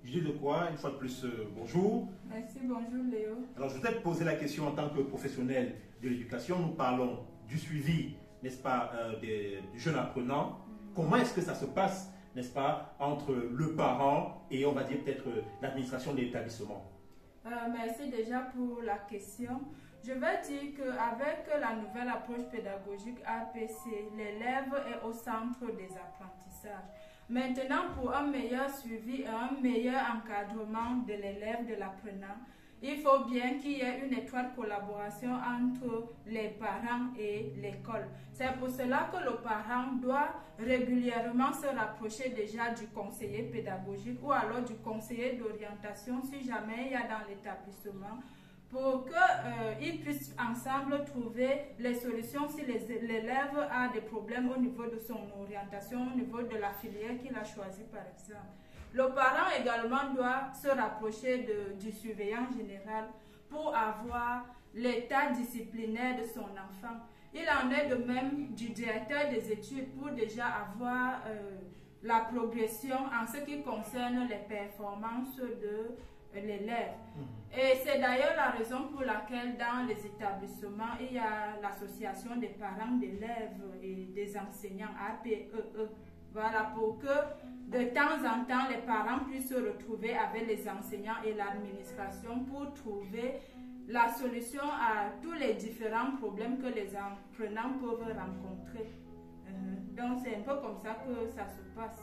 Judith Lecroix, une fois de plus, bonjour. Merci, bonjour Léo. Alors, je voudrais te poser la question en tant que professionnel de l'éducation. Nous parlons du suivi, n'est-ce pas, du jeune apprenant. Comment est-ce que ça se passe, n'est-ce pas, entre le parent et, on va dire, peut-être l'administration de l'établissement? Merci déjà pour la question. Je vais dire qu'avec la nouvelle approche pédagogique APC, l'élève est au centre des apprentissages. Maintenant, pour un meilleur suivi et un meilleur encadrement de l'élève, de l'apprenant, il faut bien qu'il y ait une étroite collaboration entre les parents et l'école. C'est pour cela que le parent doit régulièrement se rapprocher déjà du conseiller pédagogique ou alors du conseiller d'orientation si jamais il y a dans l'établissement, pour qu'ils puissent ensemble trouver les solutions si l'élève a des problèmes au niveau de son orientation, au niveau de la filière qu'il a choisie par exemple. Le parent également doit se rapprocher du surveillant général pour avoir l'état disciplinaire de son enfant. Il en est de même du directeur des études pour déjà avoir la progression en ce qui concerne les performances de l'élève. Et c'est d'ailleurs la raison pour laquelle dans les établissements, il y a l'association des parents d'élèves et des enseignants, APEE. Voilà, pour que de temps en temps, les parents puissent se retrouver avec les enseignants et l'administration pour trouver la solution à tous les différents problèmes que les apprenants peuvent rencontrer. Donc, c'est un peu comme ça que ça se passe.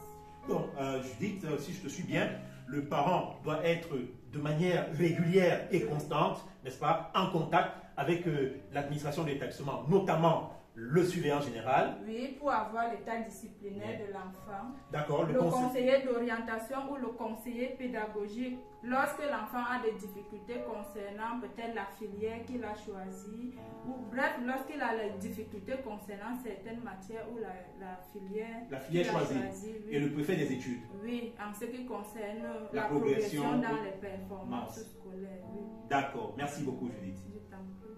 Donc, Judith, si je te suis bien, le parent doit être de manière régulière et constante, n'est-ce pas, en contact avec l'administration de l'établissement, notamment le surveillant général. Oui, pour avoir l'état disciplinaire de l'enfant. D'accord. Le conseiller d'orientation ou le conseiller pédagogique, lorsque l'enfant a des difficultés concernant peut-être la filière qu'il a choisie, ou bref, lorsqu'il a des difficultés concernant certaines matières ou la filière choisie. Oui. Et le préfet des études. Oui, en ce qui concerne la progression dans les performances scolaires. Oui. D'accord. Merci beaucoup, Judith. Je t'en prie.